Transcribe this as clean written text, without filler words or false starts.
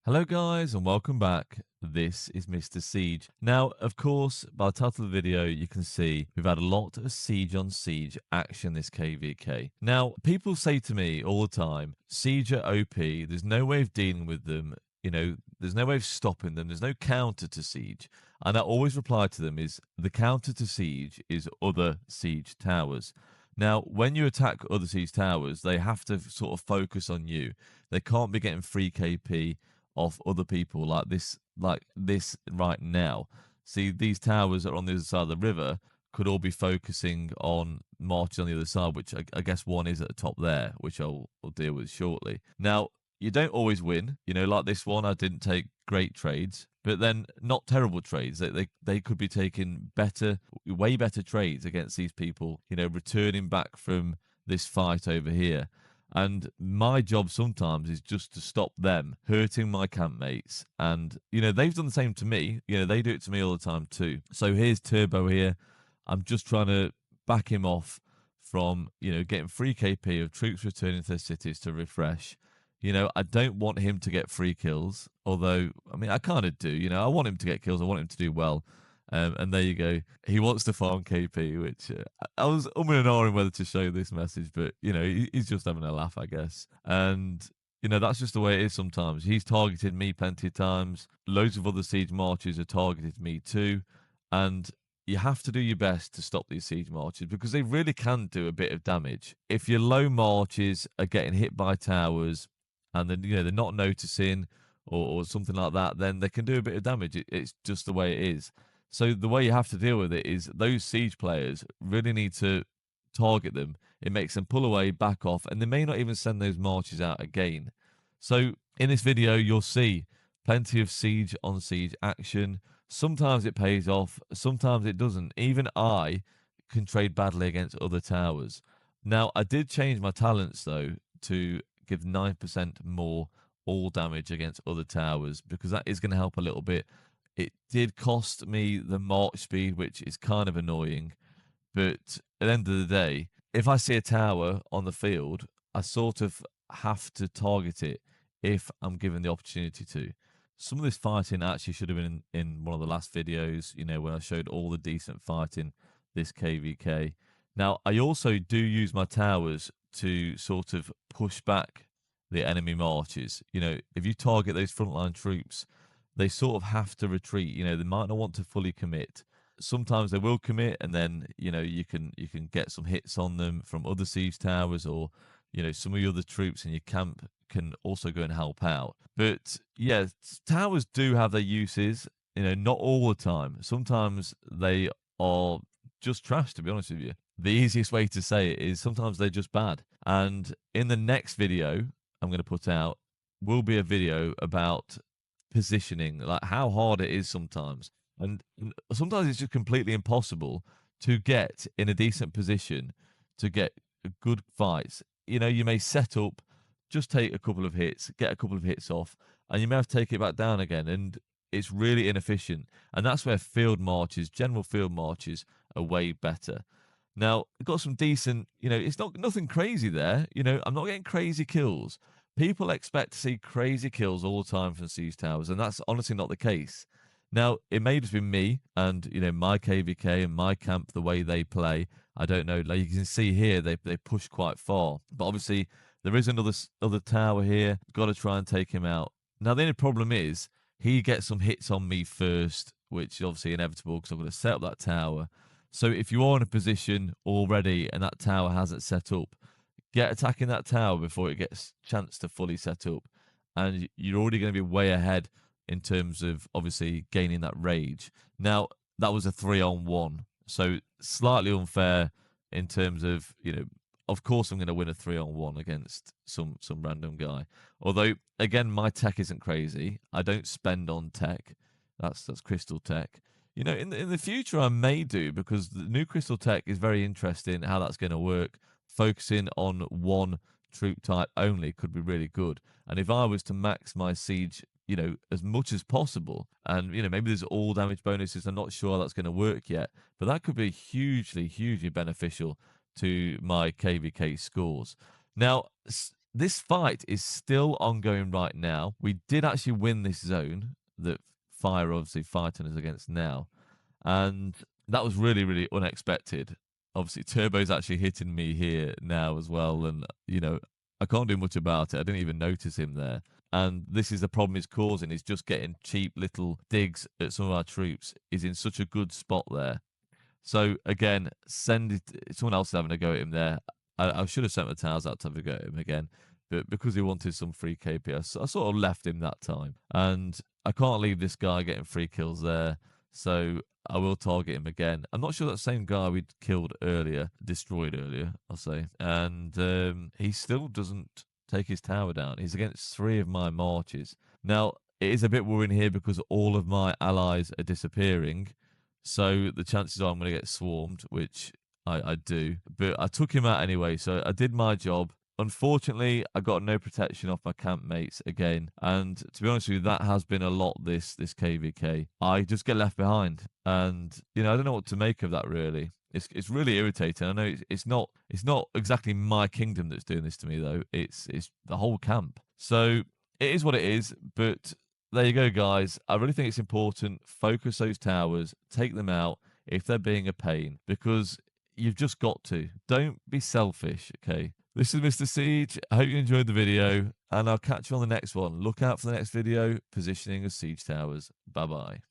Hello guys and welcome back. This is Mr. Siege. Now, of course, by the title of the video, you can see we've had a lot of siege on siege action this KVK. Now, people say to me all the time, siege are OP, there's no way of dealing with them, there's no way of stopping them, there's no counter to siege. And I always reply to them is the counter to siege is other siege towers. Now, when you attack other siege towers, they have to sort of focus on you. They can't be getting free KP off other people like this right now. See, these towers that are on the other side of the river could all be focusing on marches on the other side, which I guess one is at the top there, which I'll deal with shortly. Now, you don't always win, like this one, I didn't take great trades, but then not terrible trades. They could be taking better, way better trades against these people, returning back from this fight over here. And my job sometimes is just to stop them hurting my campmates. And, they've done the same to me. They do it to me all the time too. So here's Turbo here. I'm just trying to back him off from, getting free KP of troops returning to their cities to refresh. I don't want him to get free kills, although, I mean, I kind of do. I want him to get kills. I want him to do well. And there you go. He wants to farm KP, which I was and ahhing whether to show this message, but he's just having a laugh, I guess. And that's just the way it is sometimes. He's targeted me plenty of times. Loads of other siege marches have targeted me too, and you have to do your best to stop these siege marches because they really can do a bit of damage. If your low marches are getting hit by towers, and then they're not noticing or something like that, then they can do a bit of damage. It's just the way it is. So the way you have to deal with it is those siege players really need to target them. It makes them pull away, back off, and they may not even send those marches out again. So in this video, you'll see plenty of siege on siege action. Sometimes it pays off, sometimes it doesn't. Even I can trade badly against other towers. Now, I did change my talents though to give 9% more all damage against other towers because that is going to help a little bit. It did cost me the march speed, which is kind of annoying. But at the end of the day, if I see a tower on the field, I sort of have to target it if I'm given the opportunity to. Some of this fighting actually should have been in one of the last videos, when I showed all the decent fighting this KVK. Now, I also do use my towers to sort of push back the enemy marches. If you target those frontline troops, they sort of have to retreat. They might not want to fully commit. Sometimes they will commit, and then you can get some hits on them from other siege towers, or some of your other troops in your camp can also go and help out. But yeah, towers do have their uses. Not all the time. Sometimes they are just trash, to be honest with you. The easiest way to say it is sometimes they're just bad. And in the next video I'm going to put out will be a video about positioning, like how hard it is sometimes, and sometimes it's just completely impossible to get in a decent position to get good fights. You may set up, just take a couple of hits, get a couple of hits off, and you may have to take it back down again, and it's really inefficient. And that's where field marches, general field marches, are way better. Now, I've got some decent, it's not nothing crazy there. I'm not getting crazy kills. People expect to see crazy kills all the time from siege towers, and that's honestly not the case. Now, it may just be me and, my KVK and my camp, the way they play. I don't know. Like you can see here, they push quite far. But obviously, there is another tower here. Got to try and take him out. Now, the only problem is he gets some hits on me first, which is obviously inevitable because I'm going to set up that tower. So if you are in a position already and that tower hasn't set up, get attacking that tower before it gets chance to fully set up, and you're already going to be way ahead in terms of obviously gaining that rage. Now, that was a 3-on-1, so slightly unfair in terms of, of course I'm going to win a 3-on-1 against some random guy. Although, again, my tech isn't crazy. I don't spend on tech. That's crystal tech. In the future I may do, because the new crystal tech is very interesting how that's going to work. Focusing on one troop type only could be really good. And if I was to max my siege, as much as possible, and maybe there's all damage bonuses, I'm not sure that's going to work yet, but that could be hugely beneficial to my KVK scores. Now, this fight is still ongoing right now. We did actually win this zone that Fire obviously fighting us against now. And that was really, really unexpected. Obviously, Turbo's actually hitting me here now as well. And, I can't do much about it. I didn't even notice him there. And this is the problem he's causing. He's just getting cheap little digs at some of our troops. He's in such a good spot there. So again, send it. Someone else is having a go at him there. I should have sent my towels out to have a go at him again, but because he wanted some free KPS, I sort of left him that time. And I can't leave this guy getting free kills there, so I will target him again. I'm not sure that same guy we'd killed earlier, destroyed earlier, I'll say, and he still doesn't take his tower down. He's against 3 of my marches. Now, it is a bit worrying here because all of my allies are disappearing. So the chances are I'm going to get swarmed, which I do. But I took him out anyway, so I did my job. Unfortunately, I got no protection off my campmates again. And to be honest with you, that has been a lot this KVK. I just get left behind. And, I don't know what to make of that really. It's really irritating. I know it's not exactly my kingdom that's doing this to me though. It's the whole camp. So it is what it is, but there you go, guys. I really think it's important. Focus those towers, take them out if they're being a pain, because you've just got to. Don't be selfish, okay? This is Mr. Siege. I hope you enjoyed the video, and I'll catch you on the next one. Look out for the next video, positioning of siege towers. Bye-bye.